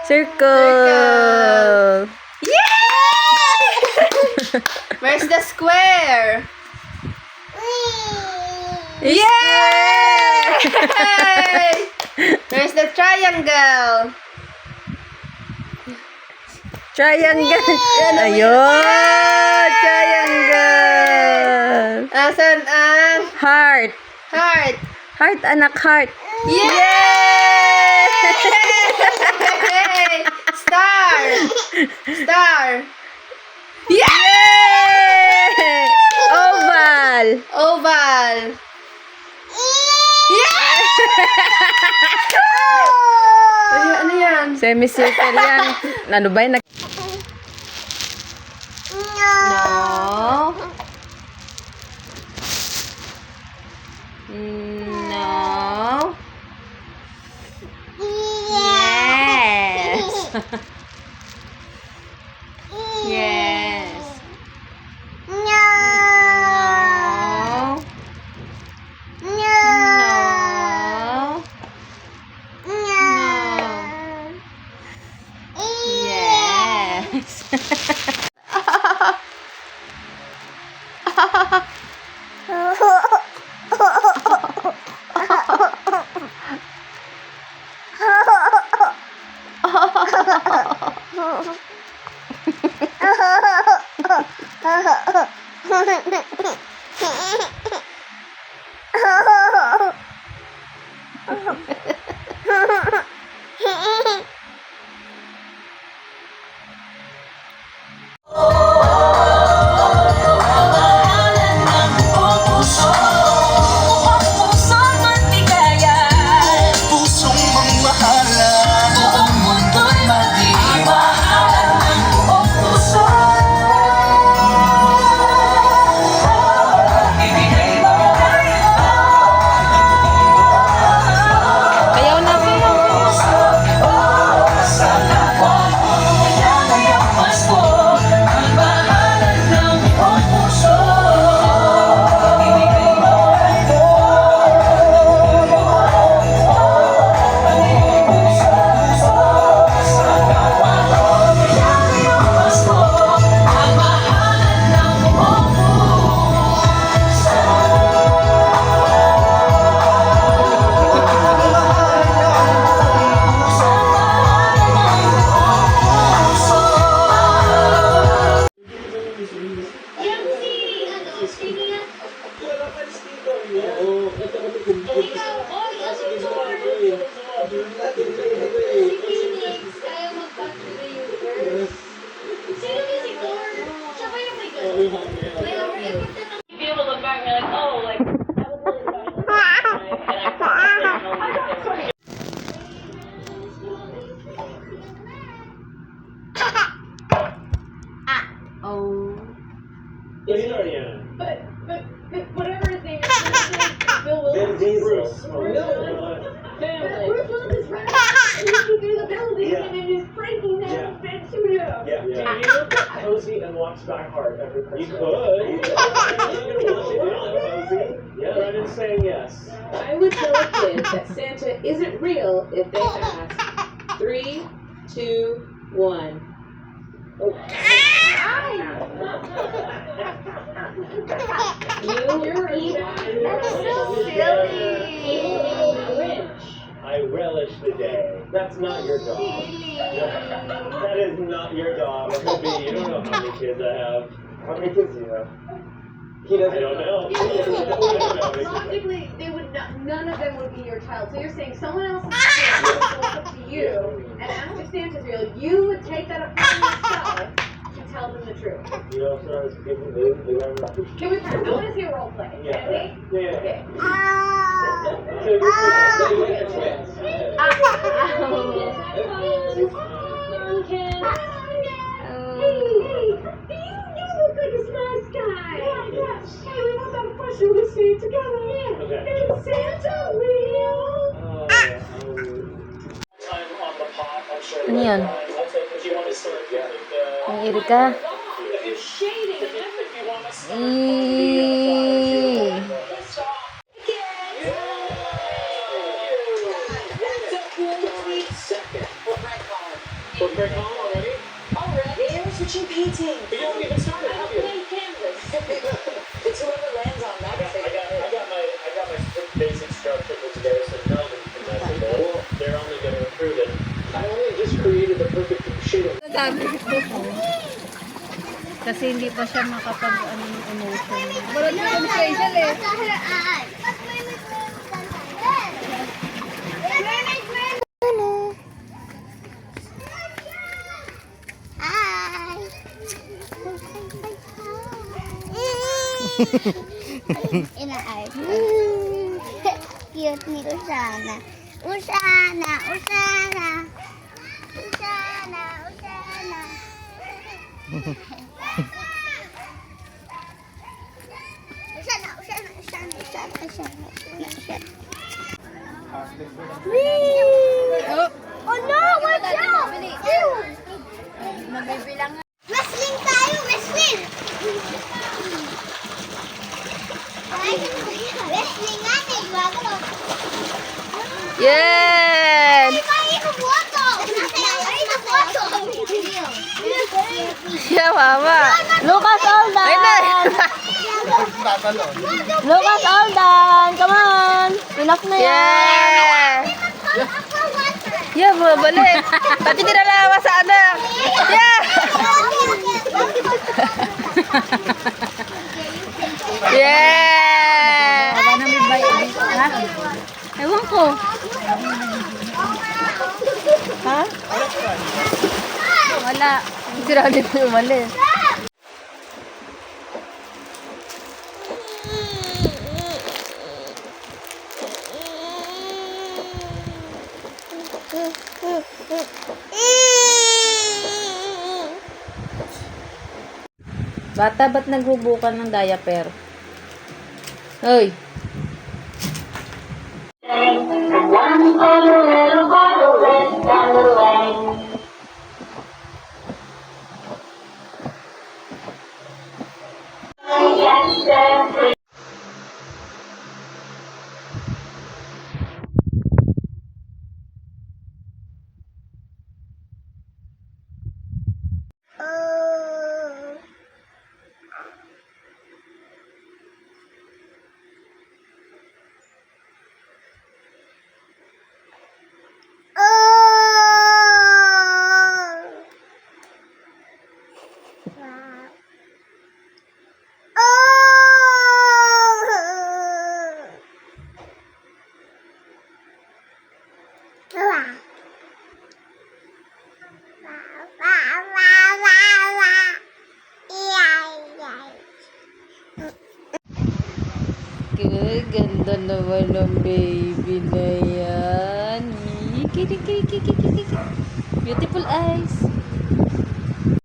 Circle. Yeah! Where's the square? Yay! Where's the triangle? Triangle. Ayun! Triangle. Asan ang Heart. heart? Heart, anak, heart. Yay! Star! Star! Yay! Oval. Oval! Ano yan? Semicircle yan. Ano ba yun? No. No. Yes. Yes. No. No. Yes. Be able to look back and be like, oh, like, that was really special. Oh. But whatever his name is, Bill Willis. Bruce. Family. Bruce Willis is running through the building and then is breaking down the bed studio. Yeah. Do you look at Cozy and watch Die Hard every Christmas? You could. Yeah, Brennan's saying yes. I would tell a kid that Santa isn't real if they ask 3, 2, 1. Oh. You're That's so silly. I relish the day. That's not your dog. Silly. That is not your dog. It could be. You don't know how many kids I have. How many kids do you have? He doesn't. I don't know. Logically, they would not, none of them would be your child. So you're saying someone else's kid will up to you and ask if Santa's real. You would take that upon yourself to tell them the truth. You know, sometimes people do. They never. Can we practice? I want to see a role play. Yeah. Ready? Yeah. Okay. Ano yun? Ang iri ka? We're very calm already? Already? Yeah, we're switching painting. But you haven't even started, have you? Play canvas. It's whoever lands on that. I got my basic structure put together, so no one can mess with it. Well, they're only going to improve it. I only just created the perfect shape of Sabi ko. Kasi hindi pa siya makapag emotion. Look at her eyes. Ina-eye. Cute ni Usana. Usana, Usana. Usana, Usana. Usana, Usana, Usana, Usana, Usana, Usana. Oh no, watch out! Wrestling tayo, wrestling! Wrestling nga, gumagano. Yes! Ay, ibuboto! Ay, ibuboto! Yeah, mama. Lucas Aldan! Ay, na! Lucas Aldan! Come on! Enough na Yeah! Yeah, bumabalik. Pati tinalawa sa anak. Yeah! Yeah! Ewan ko. Ha? Wala. Si Ronnie po umalis. Bata, ba't nagbubukan ng diaper? Hoy! Ganda naman ng baby na yan. Beautiful eyes.